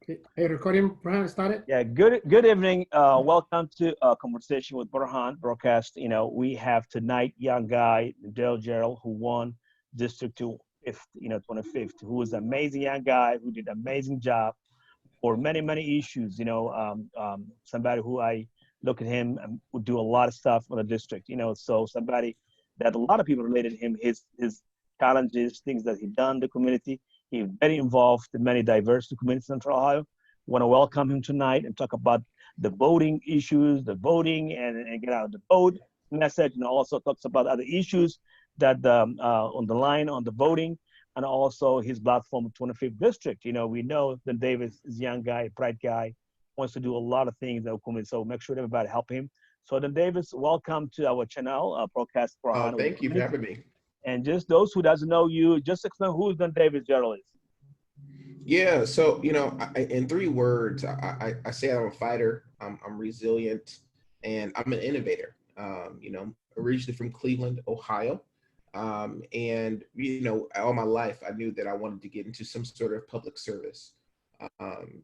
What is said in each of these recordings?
Okay. Hey, recording, Burhan, started? Yeah, good evening. Welcome to a conversation with Burhan broadcast. We have tonight young guy, Jarrels, who won District 2, if 25th, who is an amazing young guy who did an amazing job for many issues. Somebody who I look at him and would do a lot of stuff for the district. So somebody that a lot of people related to him, his challenges, things that he done in the community. He's very involved in many diverse communities in Central Ohio. Want to welcome him tonight and talk about the voting issues, the voting and get out the vote message, and also talks about other issues that on the line on the voting, and also his platform 25th district. We know that Davis is a young guy, bright guy, wants to do a lot of things in the community. So make sure everybody help him. So then Davis, welcome to our channel, broadcast for Oh, Ohio thank you for having me. And just those who doesn't know you, just explain who Dontavius L.Jarrells is. Yeah, so in 3 words, I say I'm a fighter, I'm resilient, and I'm an innovator. Originally from Cleveland, Ohio, and all my life I knew that I wanted to get into some sort of public service.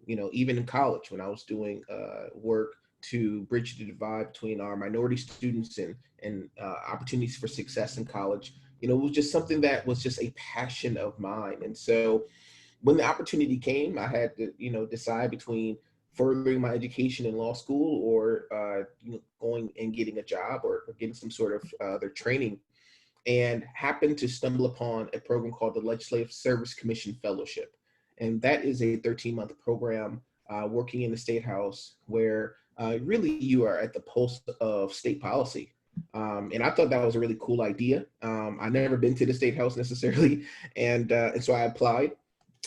Even in college when I was doing work to bridge the divide between our minority students and opportunities for success in college, it was just something that was just a passion of mine, and so when the opportunity came, I had to, decide between furthering my education in law school or, going and getting a job or getting some sort of other training, and happened to stumble upon a program called the Legislative Service Commission Fellowship. And that is a 13-month program working in the State House where really you are at the pulse of state policy. And I thought that was a really cool idea. I've never been to the State House necessarily. And so I applied.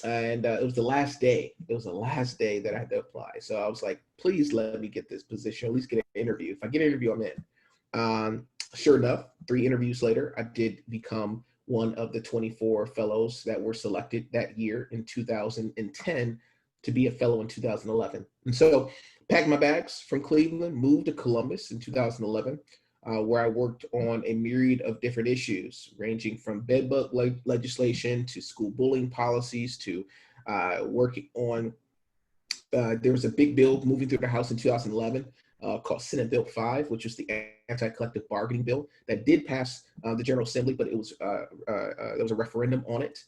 And it was the last day. It was the last day that I had to apply. So I was like, please let me get this position, or at least get an interview. If I get an interview, I'm in. Sure enough, 3 interviews later, I did become one of the 24 fellows that were selected that year in 2010 to be a fellow in 2011. And so packed my bags from Cleveland, moved to Columbus in 2011, where I worked on a myriad of different issues, ranging from bedbug legislation to school bullying policies to working on, there was a big bill moving through the House in 2011 called Senate Bill 5, which was the anti-collective bargaining bill that did pass the General Assembly, but it was there was a referendum on it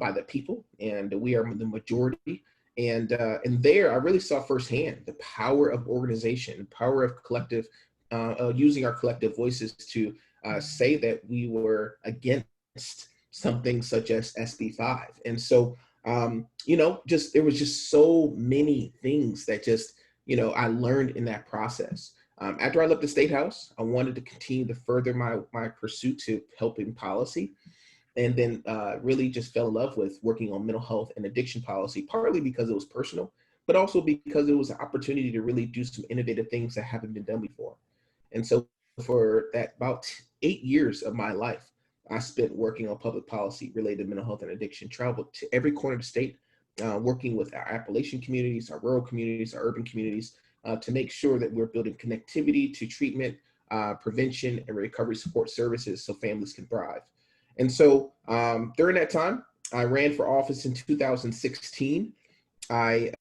by the people, and we are the majority. And there I really saw firsthand the power of organization, the power of collective, using our collective voices to say that we were against something such as SB 5. And so, there was just so many things that just, I learned in that process. After I left the State House, I wanted to continue to further my pursuit to helping policy. And then really just fell in love with working on mental health and addiction policy, partly because it was personal, but also because it was an opportunity to really do some innovative things that haven't been done before. And so for that about 8 years of my life, I spent working on public policy related to mental health and addiction, traveled to every corner of the state, working with our Appalachian communities, our rural communities, our urban communities, to make sure that we're building connectivity to treatment, prevention, and recovery support services so families can thrive. And so during that time, I ran for office in 2016. I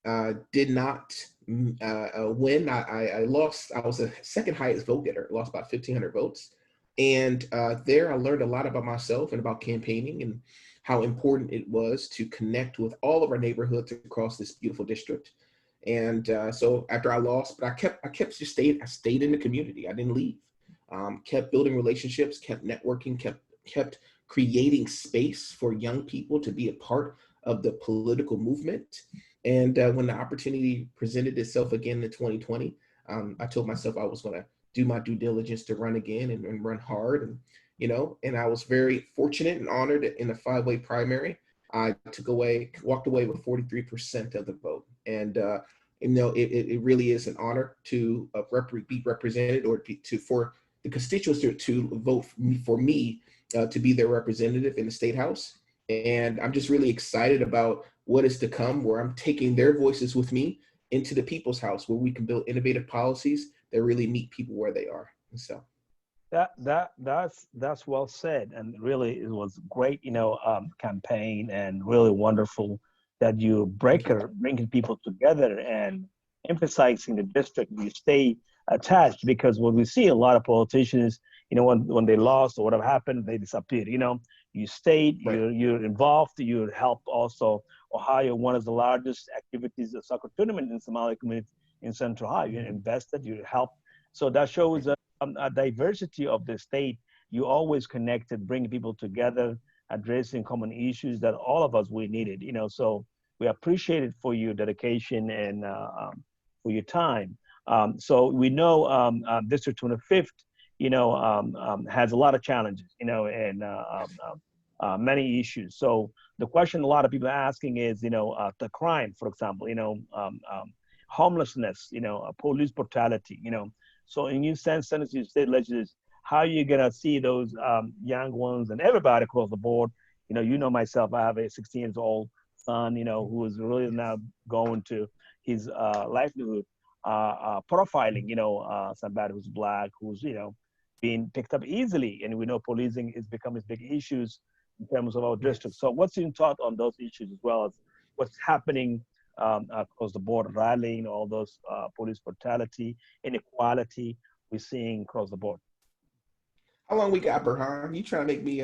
did not win. I lost. I was the second highest vote getter, lost about 1,500 votes. And there I learned a lot about myself and about campaigning and how important it was to connect with all of our neighborhoods across this beautiful district. And so after I lost, but I stayed in the community. I didn't leave. Kept building relationships, kept networking, kept creating space for young people to be a part of the political movement. And when the opportunity presented itself again in 2020, I told myself I was going to do my due diligence to run again and run hard. And I was very fortunate and honored that in a 5-way primary, I walked away with 43% of the vote. And it really is an honor to be represented, or for the constituents to vote for me to be their representative in the State House. And I'm just really excited about what is to come, where I'm taking their voices with me into the people's house, where we can build innovative policies that really meet people where they are. And so that's well said, and really it was great, campaign, and really wonderful that you bringing people together and emphasizing the district. You stay attached, because what we see a lot of politicians, when they lost or whatever happened, they disappeared. You stayed, Right. you're involved, you helped also. Ohio, one of the largest activities, a soccer tournament in Somali community in Central Ohio. You invested, you helped. So that shows a diversity of the state. You always connected, bringing people together, addressing common issues that all of us we needed. So we appreciate it for your dedication and for your time. So we know District 25th, has a lot of challenges, and many issues. So the question a lot of people are asking is, the crime, for example, homelessness, police brutality, So in your sense, Tennessee State Legislators, how are you gonna see those young ones and everybody across the board? Myself, I have a 16 years old son, who is really now going to his livelihood, profiling, somebody who's Black, who's, being picked up easily. And we know policing is becoming big issues in terms of our district. So what's your thought on those issues, as well as what's happening across the board, rallying all those police brutality, inequality we're seeing across the board? How long we got, Burhan? You trying to make me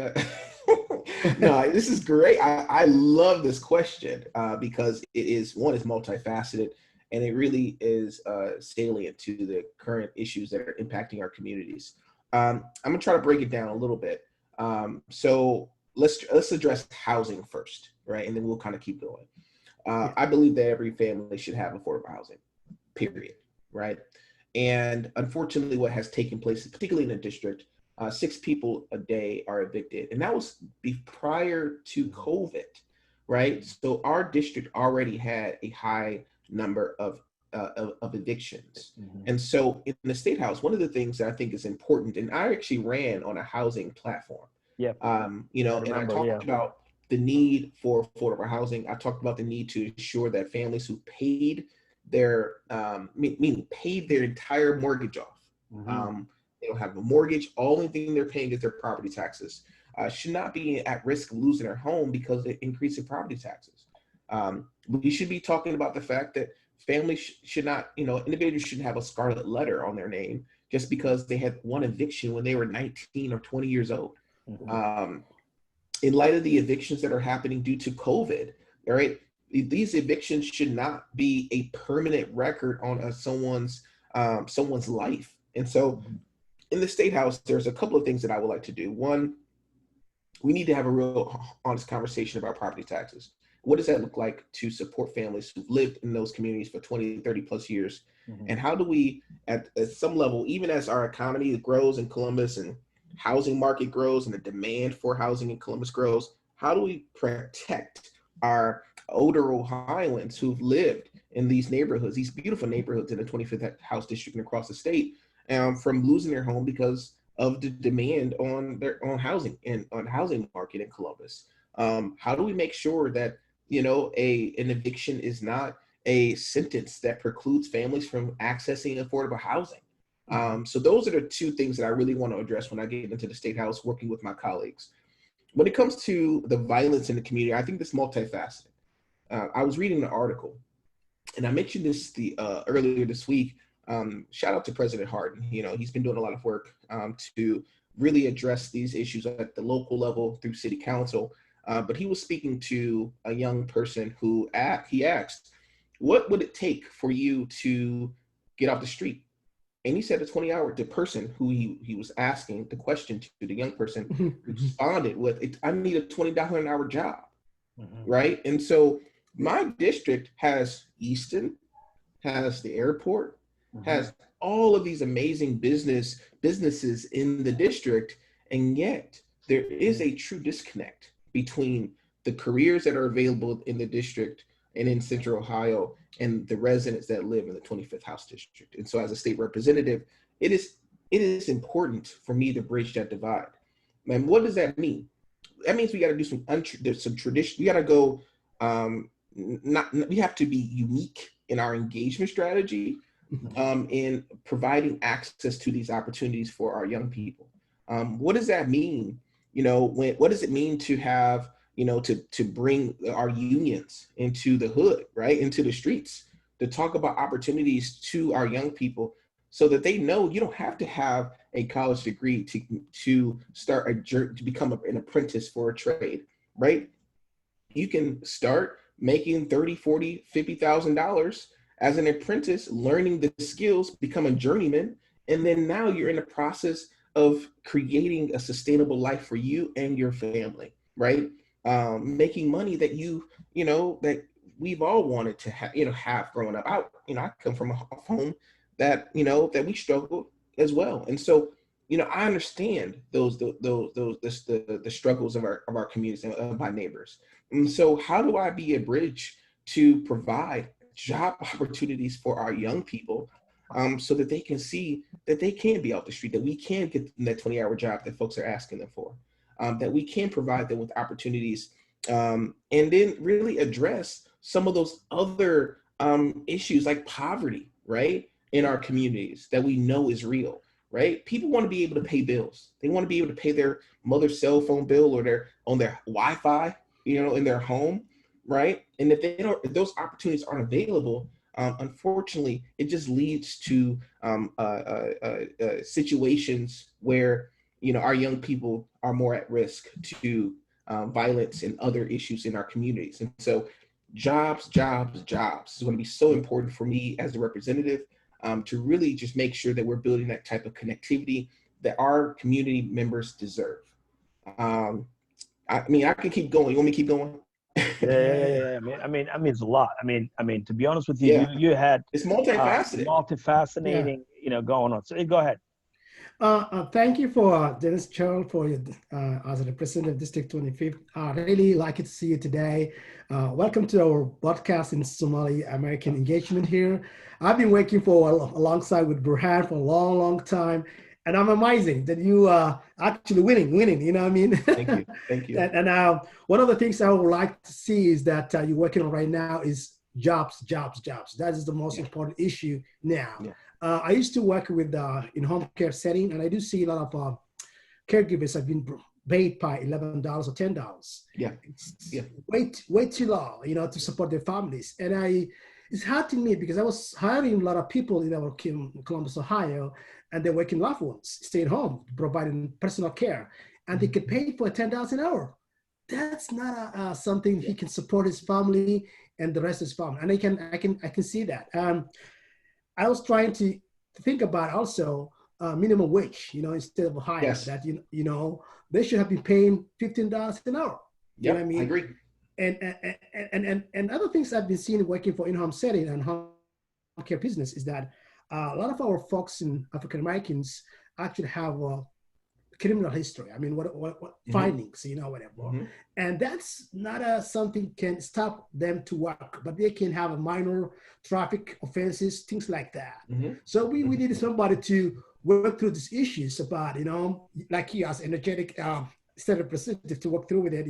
No, this is great. I love this question because it is multifaceted, and it really is salient to the current issues that are impacting our communities. I'm gonna try to break it down a little bit. So let's address housing first, right? And then we'll kind of keep going. I believe that every family should have affordable housing, period, right? And unfortunately, what has taken place, particularly in the district, 6 people a day are evicted. And that was prior to COVID, right? So our district already had a high number of evictions. And so in the State House, one of the things that I think is important, and I actually ran on a housing platform. And I talked about the need for affordable housing. I talked about the need to ensure that families who paid their, meaning paid their entire mortgage off, they don't have a mortgage, only thing they're paying is their property taxes, should not be at risk of losing their home because of increase in property taxes. We should be talking about the fact that families should not, individuals shouldn't have a scarlet letter on their name just because they had one eviction when they were 19 or 20 years old. In light of the evictions that are happening due to COVID, all right, these evictions should not be a permanent record on someone's life. And so in the State House, there's a couple of things that I would like to do. One, we need to have a real honest conversation about property taxes. What does that look like to support families who've lived in those communities for 20, 30 plus years? And how do we, at some level, even as our economy grows in Columbus and housing market grows and the demand for housing in Columbus grows, how do we protect our older Ohioans who've lived in these neighborhoods, these beautiful neighborhoods in the 25th House District and across the state, from losing their home because of the demand on their own housing and on housing market in Columbus? How do we make sure that an eviction is not a sentence that precludes families from accessing affordable housing? So those are the 2 things that I really want to address when I get into the State House, working with my colleagues. When it comes to the violence in the community, I think this is multifaceted. I was reading an article, and I mentioned this earlier this week. Shout out to President Hardin. He's been doing a lot of work to really address these issues at the local level through city council. But he was speaking to a young person who he asked, what would it take for you to get off the street? And he said the person who he was asking the question to, the young person, responded with, I need a $20 an hour job, right? And so my district has Easton, has the airport, has all of these amazing businesses in the district, and yet there is a true disconnect between the careers that are available in the district and in Central Ohio and the residents that live in the 25th House District. And so as a state representative, it is important for me to bridge that divide. And what does that mean? That means we got to do some tradition. We got to go, we have to be unique in our engagement strategy in providing access to these opportunities for our young people. What does that mean? What does it mean to have to bring our unions into the hood, right, into the streets, to talk about opportunities to our young people so that they know you don't have to have a college degree to start a journey, to become an apprentice for a trade, right? You can start making $30,000, $40,000, $50,000 as an apprentice, learning the skills, become a journeyman, and then now you're in the process of creating a sustainable life for you and your family, right? Making money that that we've all wanted to have growing up. I come from a home that that we struggled as well, and so I understand the struggles of our communities and of my neighbors. And so how do I be a bridge to provide job opportunities for our young people, so that they can see that they can be out the street, that we can get them that 20-hour job that folks are asking them for, that we can provide them with opportunities, and then really address some of those other issues like poverty, right, in our communities that we know is real, right? People want to be able to pay bills. They want to be able to pay their mother's cell phone bill or their Wi-Fi, in their home, right? And if those opportunities aren't available, unfortunately, it just leads to situations where our young people are more at risk to violence and other issues in our communities. And so, jobs is going to be so important for me as a representative, to really just make sure that we're building that type of connectivity that our community members deserve. I can keep going. You want me to keep going? Yeah. I mean, it's a lot. I mean, to be honest with you, Yeah. you had It's multifaceted. Going on. So go ahead. Thank you for Dennis Jarrell for your, as a representative District 25th. I really like to see you today. Welcome to our podcast in Somali American engagement here. I've been working alongside with Burhan for a long time, and I'm amazing that you are actually winning. You know what I mean? Thank you. And one of the things I would like to see is that you're working on right now is jobs. That is the most important issue now. Yeah. I used to work with in home care setting, and I do see a lot of caregivers have been paid by $11 or $10. Yeah. Way too low, to support their families. And it's hard to me because I was hiring a lot of people in our Columbus, Ohio, and they're working loved ones, staying home, providing personal care, and they get paid for $10 an hour. That's not something he can support his family and the rest of his family, and I can see that. I was trying to think about also minimum wage, instead of higher. Yes. That they should have been paying $15 an hour. Yeah, I agree. And other things I've been seeing working for in-home setting and home care business is that a lot of our folks in African Americans actually have criminal history. I mean, what findings, whatever. Mm-hmm. And that's not something can stop them to work, but they can have a minor traffic offenses, things like that. Mm-hmm. So we needed somebody to work through these issues about, like you as energetic state representative to work through with it.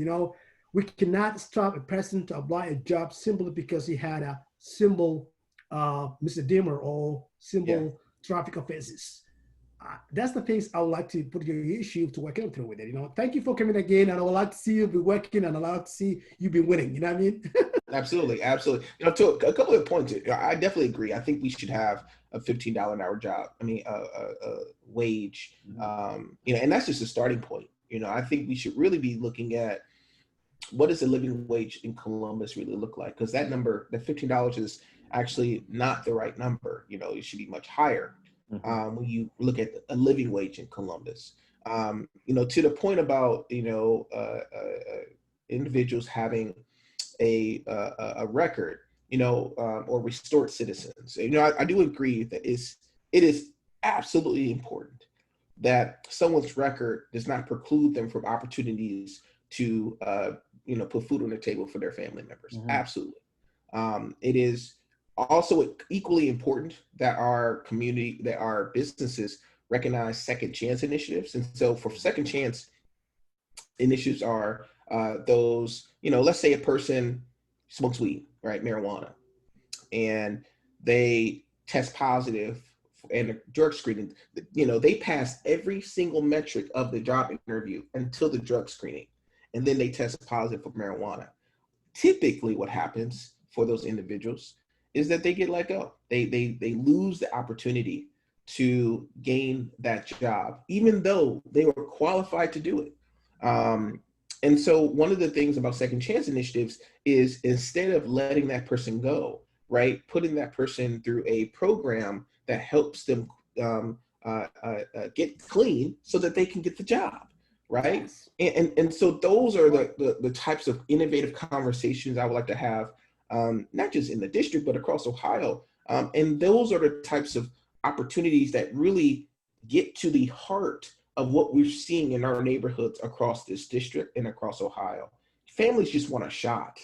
We cannot stop a person to apply a job simply because he had a simple misdemeanor or simple traffic offenses. That's the things I would like to put your issue to work through with it. Thank you for coming again, and I would like to see you be working, and I would like to see you be winning. You know what I mean? Absolutely. To a couple of points, I definitely agree. I think we should have a $15 an hour job. I mean, a wage. And that's just a starting point. I think we should really be looking at what does a living wage in Columbus really look like? Because that number, the $15, is actually not the right number. It should be much higher. When you look at a living wage in Columbus, to the point about individuals having a record, or restored citizens. I do agree that it is absolutely important that someone's record does not preclude them from opportunities to put food on the table for their family members. Mm-hmm. Absolutely, it is. Also, equally important that our community, that our businesses recognize second chance initiatives. And so for second chance initiatives are those, let's say a person smokes weed, right, marijuana, and they test positive and drug screening, they pass every single metric of the job interview until the drug screening. and then they test positive for marijuana. Typically what happens for those individuals is that they get let go. They lose the opportunity to gain that job, even though they were qualified to do it. And so one of the things about second chance initiatives is, instead of letting that person go, right, putting that person through a program that helps them get clean so that they can get the job, right? Yes. And so those are the types of innovative conversations I would like to have, not just in the district, but across Ohio. And those are the types of opportunities that really get to the heart of what we're seeing in our neighborhoods across this district and across Ohio. Families just want a shot,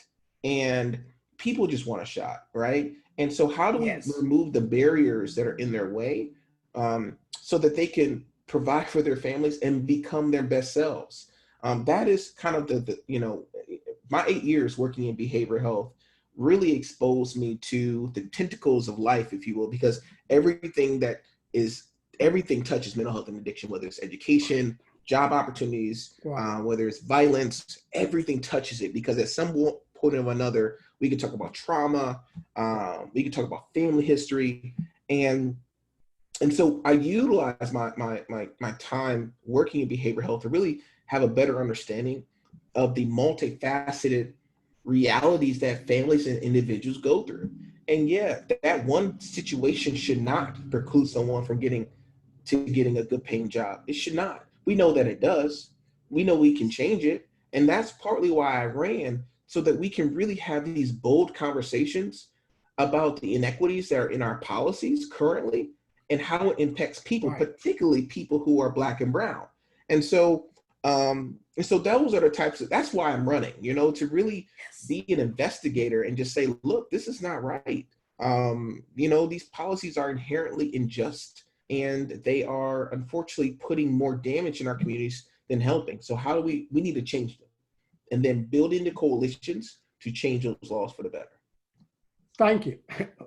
and people just want a shot, right? And so how do we Yes. remove the barriers that are in their way, so that they can provide for their families and become their best selves? That is kind of my 8 years working in behavioral health really exposed me to the tentacles of life, if you will, because everything touches mental health and addiction, whether it's education, job opportunities, Wow. whether it's violence, everything touches it, because at some point or another, we can talk about trauma, we can talk about family history, and so I utilize my time working in behavioral health to really have a better understanding of the multifaceted realities that families and individuals go through. And yeah, that one situation should not preclude someone from getting a good paying job. It should not. We know that it does. We know we can change it. And that's partly why I ran, so that we can really have these bold conversations about the inequities that are in our policies currently and how it impacts people, Right. particularly people who are Black and brown. And so, those are the types of, that's why I'm running, to really Yes. be an investigator and just say, look, this is not right. These policies are inherently unjust, and they are unfortunately putting more damage in our communities than helping. So how do we need to change them, and then build into coalitions to change those laws for the better. Thank you.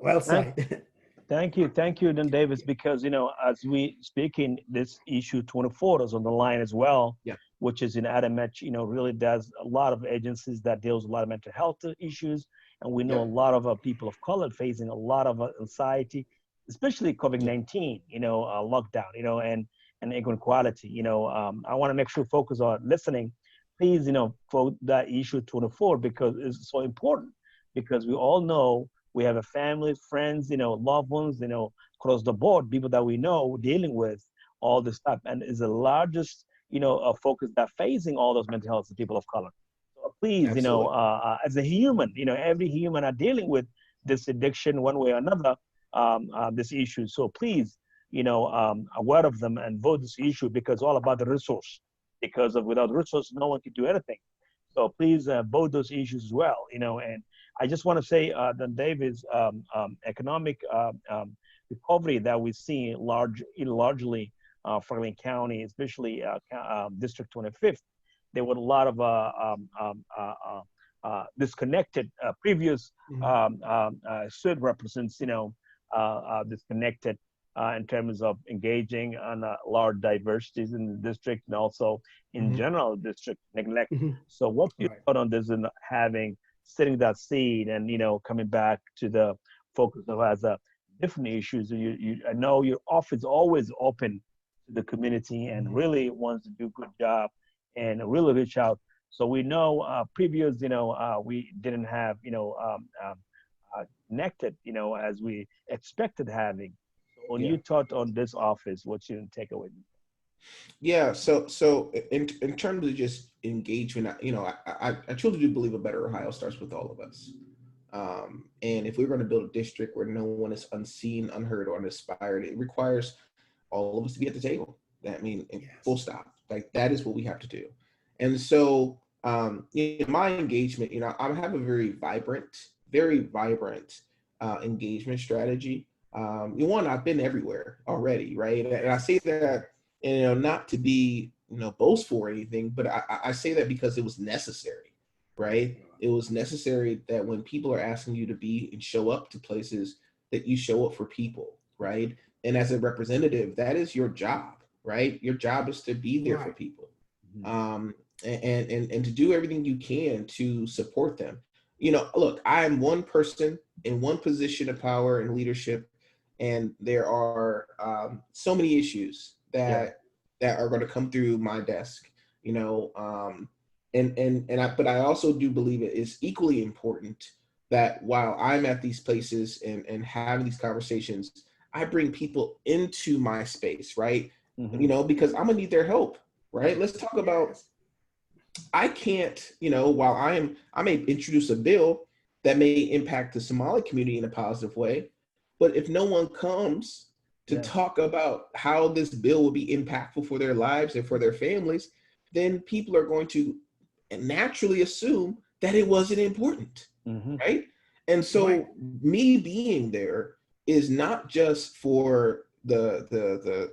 Well Thank, said. thank you, Don Thank Davis, you. because as we speaking, this issue 24 is on the line as well, Yeah. which is in Adamet. Really does a lot of agencies that deals with a lot of mental health issues, and we know Yep. a lot of people of color facing a lot of anxiety, especially Yep. COVID-19, lockdown, and inequality. I want to make sure focus on listening. Please, for that issue 24, because it's so important, because we all know we have a family, friends, loved ones, across the board, people that we know dealing with all this stuff, and is the largest, focus that facing all those mental health people of color. So please, Absolutely. as a human, every human are dealing with this addiction one way or another, this issue. So please, aware of them and vote this issue, because all about the resource. Because of without resource, no one can do anything. So please vote those issues as well, and I just want to say that David's economic recovery that we see largely Franklin County, especially District 25th, there were a lot of disconnected previous Mhm. SID represents, disconnected in terms of engaging on large diversities in the district, and also in Mhm. general district neglect. Mhm. So what's your Right. thought on this, and having setting that seed, and coming back to the focus of as a different issues? I know your office is always open to the community and Mhm. really wants to do a good job and really reach out. So we know previous, we didn't have, connected, as we expected having. So when Yeah. you thought on this office, what's your takeaway? Yeah. So in terms of just engagement, I truly do believe a better Ohio starts with all of us. And if we're going to build a district where no one is unseen, unheard, or uninspired, it requires all of us to be at the table. Full Yes. stop. Like, that is what we have to do. And so, my engagement, I have a very vibrant engagement strategy. One, I've been everywhere already, right? And I say that, not to be, boastful or anything, but I say that because it was necessary, right? It was necessary that when people are asking you to be and show up to places, that you show up for people, right? And as a representative, that is your job, right? Your job is to be there for Right. people. Mhm. and to do everything you can to support them. You know, look, I am one person in one position of power and leadership, and there are so many issues Yeah. that are going to come through my desk. You know, but I also do believe it is equally important that while I'm at these places and having these conversations, I bring people into my space, right? You know, because I'm gonna need their help, right? Let's talk about, I can't, you know, while I may introduce a bill that may impact the Somali community in a positive way, but if no one comes to Yeah. talk about how this bill will be impactful for their lives and for their families, then people are going to naturally assume that it wasn't important, right? And so me being there is not just for the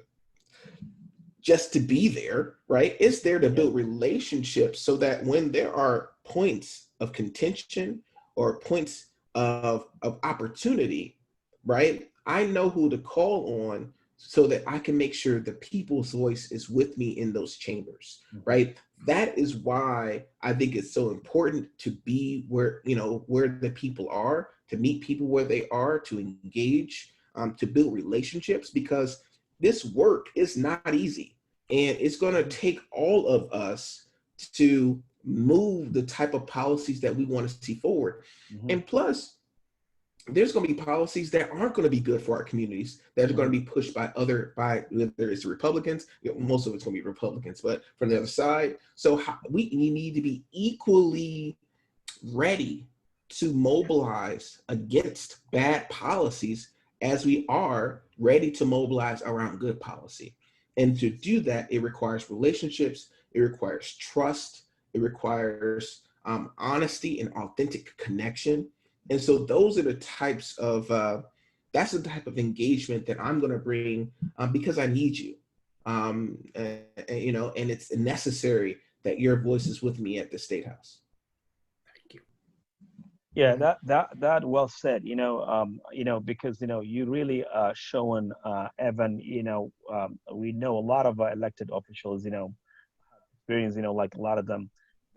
just to be there, right? It's there to build relationships so that when there are points of contention or points of opportunity, right? I know who to call on so that I can make sure the people's voice is with me in those chambers, right? That is why I think it's so important to be where, you know, where the people are, to meet people where they are, to engage, to build relationships, because this work is not easy. And it's going to take all of us to move the type of policies that we want to see forward. And plus, there's going to be policies that aren't going to be good for our communities, that are going to be pushed by whether it's Republicans, you know, most of it's going to be Republicans, but from the other side. So we need to be equally ready to mobilize against bad policies as we are ready to mobilize around good policy. And to do that, it requires relationships, it requires trust, it requires honesty and authentic connection. And so those are the types of, that's the type of engagement that I'm going to bring because I need you. You know, and it's necessary that your voice is with me at the State House. Thank you. Yeah, that well said. You know, because you really showing Evan. We know a lot of elected officials. Experience. Like a lot of them,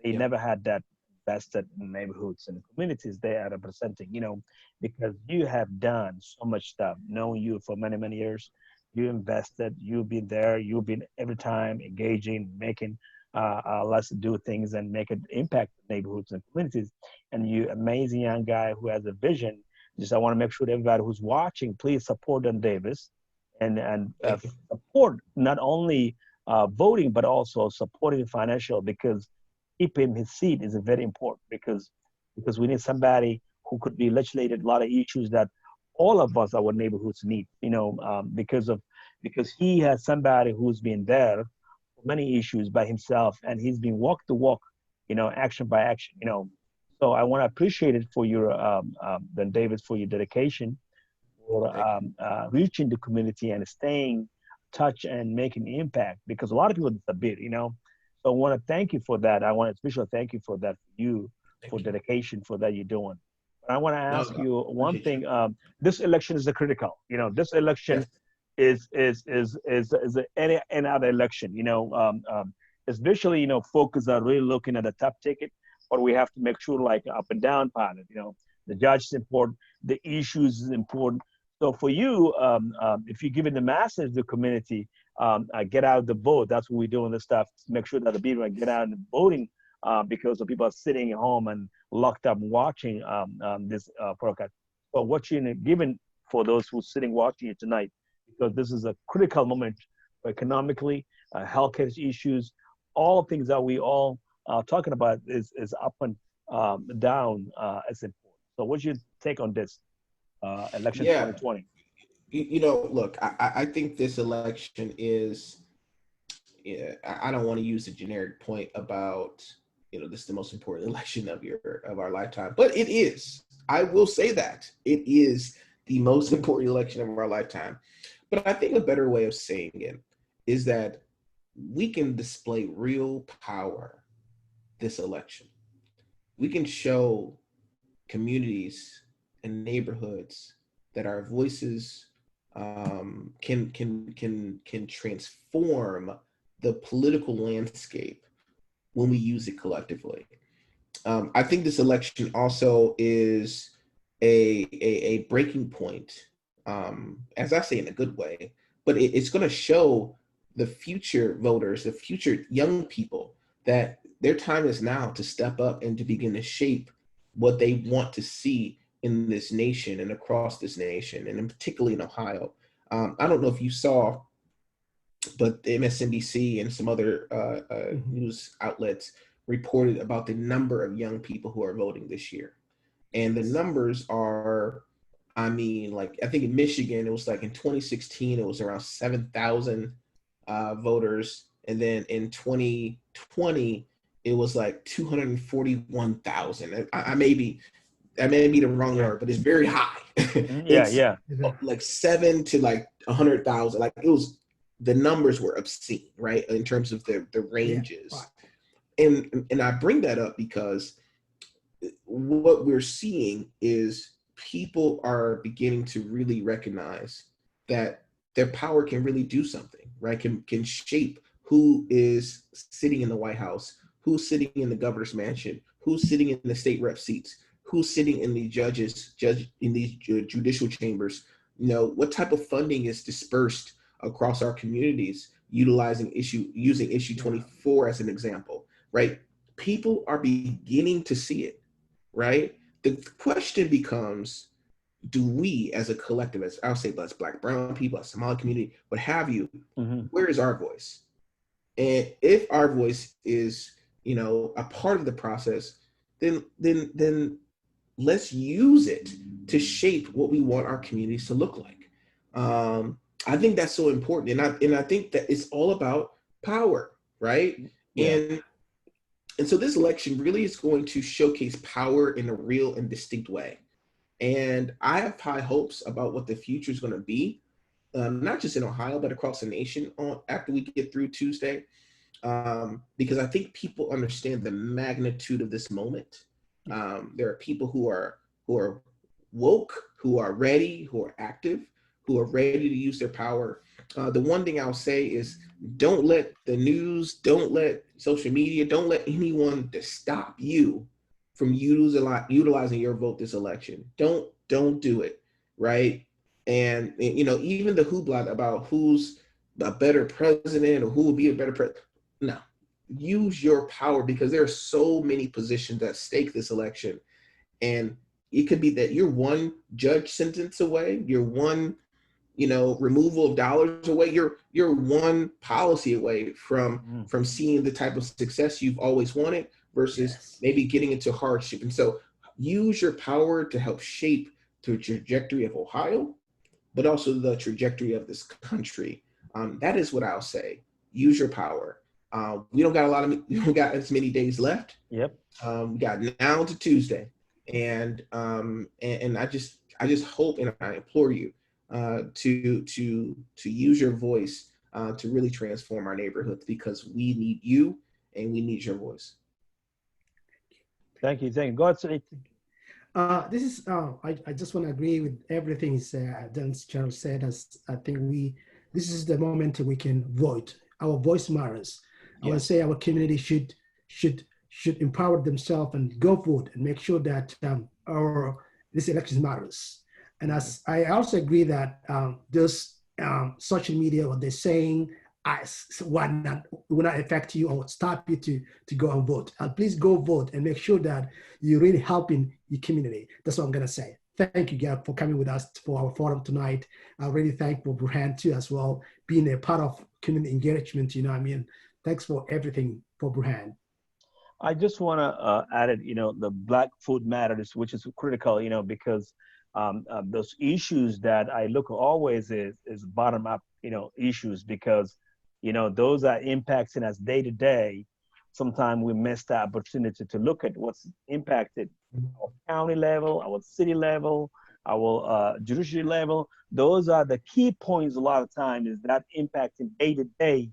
they Yeah. never had that vested in neighborhoods and communities they are representing. Because you have done so much stuff, knowing you for many many years. You invested. You've been there. You've been every time engaging, making let's do things and make an impact neighborhoods and communities. And you amazing young guy who has a vision. Just I want to make sure that everybody who's watching, please support Don Davis, and support not only voting but also supporting financial, because keeping his seat is very important, because we need somebody who could be legislated a lot of issues that all of us our neighborhoods need. Because he has somebody who's been there many issues by himself, and he's been walk to walk, action by action. So I want to appreciate it for your, then David, for your dedication, for reaching the community and staying touch and making impact, because a lot of people disappear. So I want to thank you for that. I want to especially thank you for that, for dedication for that you're doing. But I want to ask you one thing. This election is a critical. This election is any other election. Especially focus are really looking at the top ticket, but we have to make sure like up and down part. The judge is important, the issues is important. So for you, if you're giving the message to the community, get out the vote. That's what we're doing. This stuff. Make sure that the people get out and voting, because the people are sitting at home and locked up watching this broadcast. So what you're giving for those who are sitting watching it tonight, because this is a critical moment economically, healthcare issues, all things that we all talking about is up and down as important. So what's your take on this election 2020? Look, I think this election is, I don't want to use a generic point about, this is the most important election of our lifetime, but it is. I will say that it is the most important election of our lifetime. But I think a better way of saying it is that we can display real power this election. We can show communities and neighborhoods that our voices can transform the political landscape when we use it collectively. I think this election also is a breaking point, as I say in a good way, but it's going to show the future voters, the future young people, that their time is now to step up and to begin to shape what they want to see in this nation and across this nation, and in particularly in Ohio. I don't know if you saw, but MSNBC and some other news outlets reported about the number of young people who are voting this year. And the numbers are, I mean, like, I think in Michigan, it was like in 2016, it was around 7,000 voters. And then in 2020, it was like 241,000. I may be the wrong number, but it's very high. It's like 7 to like 100,000. Like, it was, the numbers were obscene, right? In terms of the ranges. Yeah, right. And I bring that up because what we're seeing is people are beginning to really recognize that their power can really do something, right? Can shape who is sitting in the White House, who's sitting in the governor's mansion, who's sitting in the state rep seats, who's sitting in the in these judicial chambers. You know, what type of funding is dispersed across our communities, using issue 24 as an example, right? People are beginning to see it, right? The question becomes, do we as a collective, as I'll say, as Black, brown people, as Somali community, what have you, where is our voice? And if our voice is, you know, a part of the process, then let's use it to shape what we want our communities to look like. I think that's so important. And I think that it's all about power, right? Yeah. And so this election really is going to showcase power in a real and distinct way. And I have high hopes about what the future is going to be, not just in Ohio, but across the nation after we get through Tuesday, because I think people understand the magnitude of this moment. There are people who are woke, who are ready, who are active, who are ready to use their power. The one thing I'll say is, don't let the news, don't let social media, don't let anyone to stop you from utilizing your vote this election. Don't do it, right? And you know, even the hoopla about who's a better president or who will be a better president, no. Use your power, because there are so many positions at stake this election. And it could be that you're one judge sentence away, you're one, you know, removal of dollars away, you're one policy away from seeing the type of success you've always wanted, versus maybe getting into hardship. And so use your power to help shape the trajectory of Ohio, but also the trajectory of this country. That is what I'll say. Use your power. We don't got as many days left. Yep. We got now to Tuesday, and I just hope, and I implore you to use your voice to really transform our neighborhoods, because we need you and we need your voice. Thank you. Go ahead. This is I just want to agree with everything Jarrels said. As I think this is the moment we can vote. Our voice matters. I want to say our community should empower themselves and go vote and make sure that this election matters. And as I also agree that those social media, what they're saying, will not affect you or stop you to go and vote. Please go vote and make sure that you're really helping your community. That's what I'm going to say. Thank you, Gab, for coming with us for our forum tonight. I'm really thankful for Burhan too, as well, being a part of community engagement. You know what I mean? Thanks for everything for Burhan. I just want to add it, you know, the Black Food Matters, which is critical, you know, because those issues that I look always is bottom up, you know, issues, because, you know, those are impacting us day to day. Sometimes we miss the opportunity to look at what's impacted our county level, our city level, our judiciary level. Those are the key points a lot of time, is that impacting day to day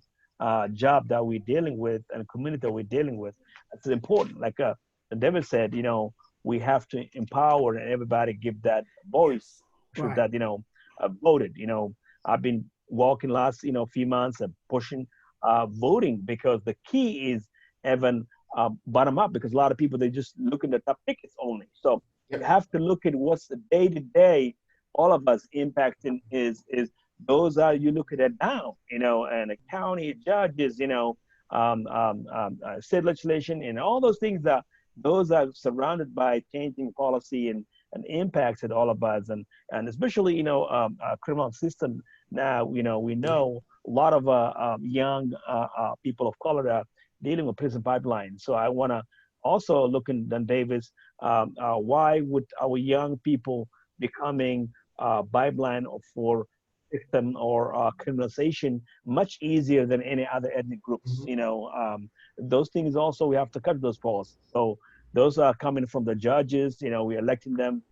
job that we're dealing with and community that we're dealing with. That's important. Like David said, you know, we have to empower and everybody give that voice to that, you know, voted. You know, I've been walking last, you know, few months and pushing voting, because the key is even bottom up, because a lot of people, they just look at the top tickets only. So you Yep. have to look at what's the day to day, all of us impacting is those are, you look at it down, and the county judges, state legislation, and all those things that those are surrounded by changing policy and impacts at all of us, and especially criminal system now. We Yeah. know a lot of young people of color are dealing with prison pipeline. So I want to also look in Dontavius, why would our young people becoming pipeline for system or criminalization much easier than any other ethnic groups? Mhm. Those things also, we have to cut those policies. So those are coming from the judges. We're electing them.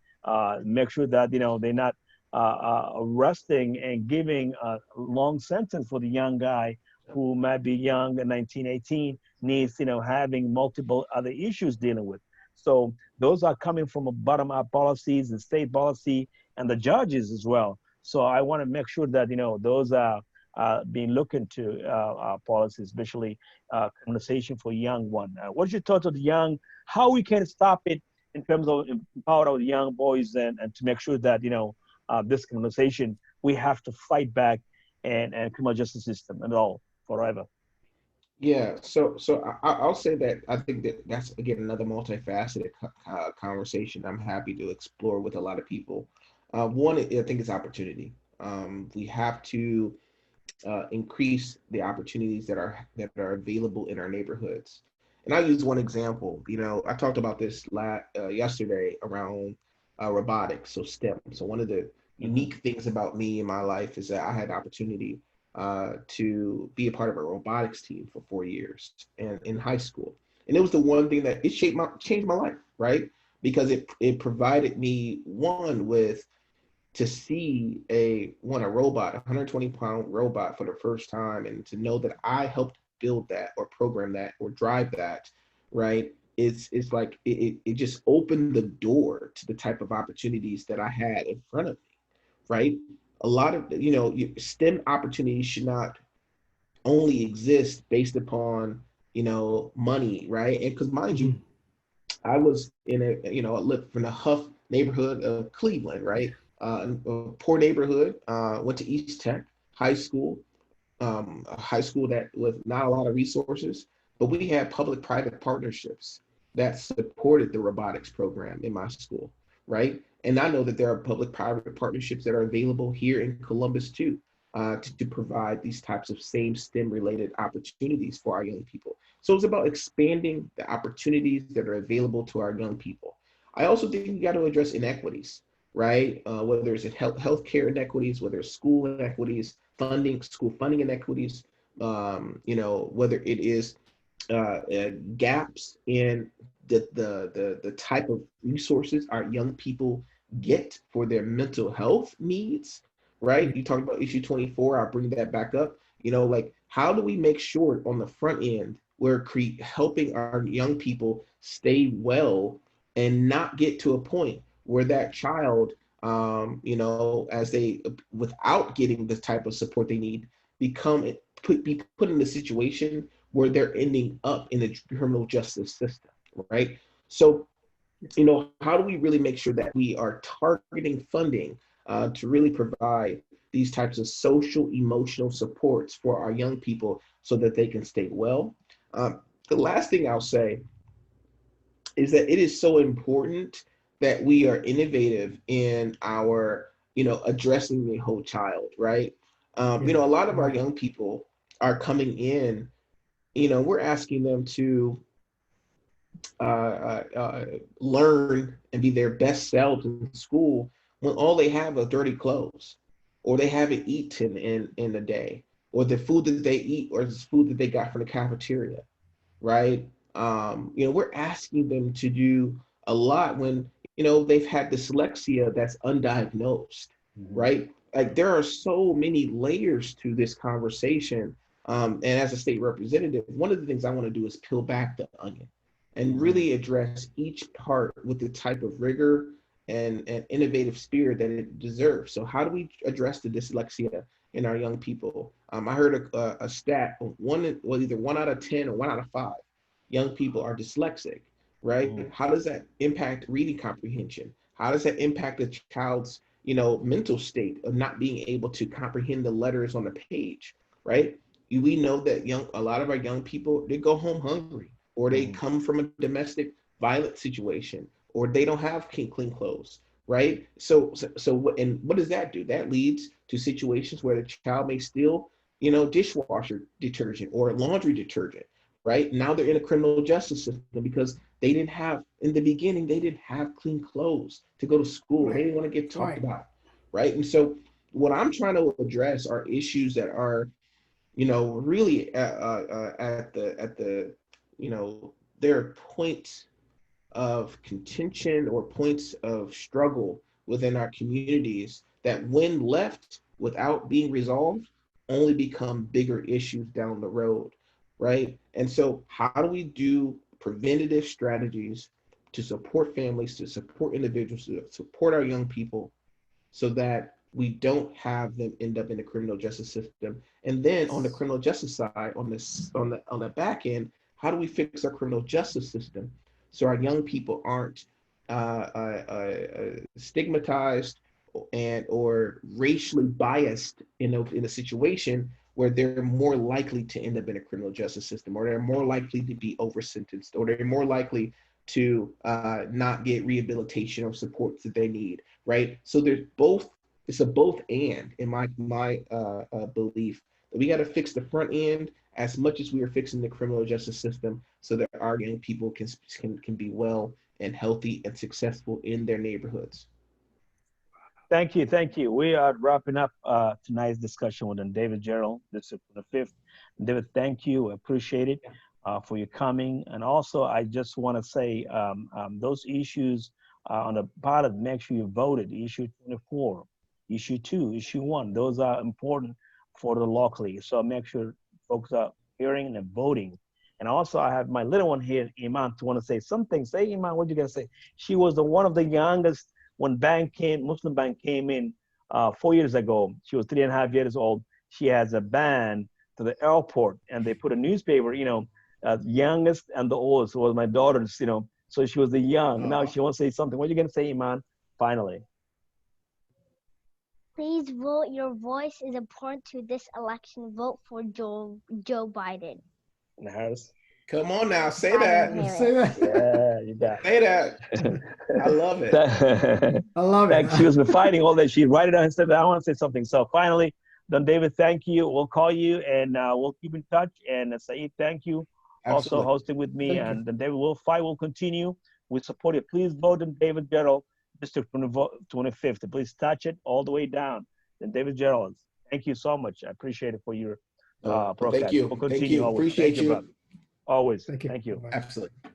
Make sure that they're not arresting and giving a long sentence for the young guy who might be young at 19, 18, needs having multiple other issues dealing with. So those are coming from a bottom up policies and state policy and the judges as well. So I want to make sure that those are being looked into, policies, especially criminalization for young one. What's your thoughts on the young? How we can stop it in terms of empower our young boys, and to make sure that this criminalization, we have to fight back, and criminal justice system and all forever. Yeah, I'll say that I think that that's again another multifaceted conversation I'm happy to explore with a lot of people. One, I think it's opportunity. We have to increase the opportunities that are available in our neighborhoods. And I'll use one example. I talked about this yesterday around robotics, so STEM. So one of the Hmm. unique things about me in my life is that I had the opportunity to be a part of a robotics team for 4 years and in high school. And it was the one thing that it changed my life, right? Because it provided me one with to see a robot, a 120-pound robot for the first time, and to know that I helped build that or program that or drive that, right? It's like it just opened the door to the type of opportunities that I had in front of me, right? A lot of STEM opportunities should not only exist based upon money, right? And because mind you, Mhm. I was in I lived in a Huff neighborhood of Cleveland, right? A poor neighborhood. Went to East Tech High School, a high school that with not a lot of resources, but we had public-private partnerships that supported the robotics program in my school, right? And I know that there are public-private partnerships that are available here in Columbus too, to provide these types of same STEM-related opportunities for our young people. So it's about expanding the opportunities that are available to our young people. I also think we got to address inequities, right? Whether it's healthcare inequities, whether it's school inequities, school funding inequities, whether it is gaps in the type of resources our young people get for their mental health needs, right? You talked about issue 24. I'll bring that back up. Like how do we make sure on the front end we're helping our young people stay well and not get to a point where that child, as they without getting the type of support they need, be put in a situation where they're ending up in the criminal justice system, right? So, how do we really make sure that we are targeting funding to really provide these types of social emotional supports for our young people so that they can stay well? The last thing I'll say is that it is so important that we are innovative in our addressing the whole child, right? Yeah. A lot of our Yeah. young people are coming in. We're asking them to learn and be their best selves in school when all they have are dirty clothes, or they haven't eaten in a day, or the food that they eat or the food that they got from the cafeteria, right? We're asking them to do a lot when they've had dyslexia that's undiagnosed, Hmm. right? Like there are so many layers to this conversation. And as a state representative, one of the things I want to do is peel back the onion and Hmm. really address each part with the type of rigor and innovative spirit that it deserves. So how do we address the dyslexia in our young people? I heard a stat, either 1 out of 10 or 1 out of 5 young people are dyslexic, right? Mhm. How does that impact reading comprehension? How does that impact a child's, mental state of not being able to comprehend the letters on the page, right? We know that a lot of our young people, they go home hungry, or they Mhm. come from a domestic violence situation, or they don't have clean clothes, right? And what does that do? That leads to situations where the child may steal, dishwasher detergent or laundry detergent, right? Now they're in a criminal justice system because they didn't have, in the beginning, they didn't have clean clothes to go to school. They Right. didn't want to get talked Right. about, right? And so what I'm trying to address are issues that are, really at the, there are points of contention or points of struggle within our communities that, when left without being resolved, only become bigger issues down the road, right? And so, how do we do preventative strategies to support families, to support individuals, to support our young people, so that we don't have them end up in the criminal justice system? And then on the criminal justice side, on the back end, how do we fix our criminal justice system so our young people aren't stigmatized and or racially biased in a situation where they're more likely to end up in a criminal justice system, or they're more likely to be over sentenced, or they're more likely to not get rehabilitation or support that they need, right? So there's both. It's a both and, in my belief, that we got to fix the front end as much as we are fixing the criminal justice system, so that our young people can be well and healthy and successful in their neighborhoods. Thank you, thank you. We are wrapping up tonight's discussion with David Jarrell. This is the fifth. David, thank you. Appreciate it for your coming. And also, I just want to say those issues on the ballot, make sure you voted. Issue 24, issue 2, issue 1. Those are important for the locally. So make sure folks are hearing and voting. And also, I have my little one here, Iman, to want to say something. Say, Iman, what you gonna say? She was one of the youngest when Muslim Bank came in 4 years ago. She was 3.5 years old. She has a band to the airport, and they put a newspaper, youngest and the oldest was my daughter's, so she was the young. Now she wants to say something. What are you going to say, Iman, finally? Please vote. Your voice is important to this election. Vote for Joe Biden. And Harris? Come on now, say Biden that. Say Harris. that. Yeah, you got Say that. I love it. I love it. Like she was fighting all that. She write it down and said, I want to say something. So finally, Don David, thank you. We'll call you and we'll keep in touch. And Saeed, thank you. Also Absolutely. hosting with me. Thank And Don David, will continue. We support you. Please vote in David Jarrell, District 25th. Please touch it all the way down. Then David Jarrell. Thank you so much. I appreciate it for your Thank broadcast. you. We'll Thank continue you. always. Appreciate Thank you, you. brother. Always. Thank you. Thank you. Bye-bye. Absolutely.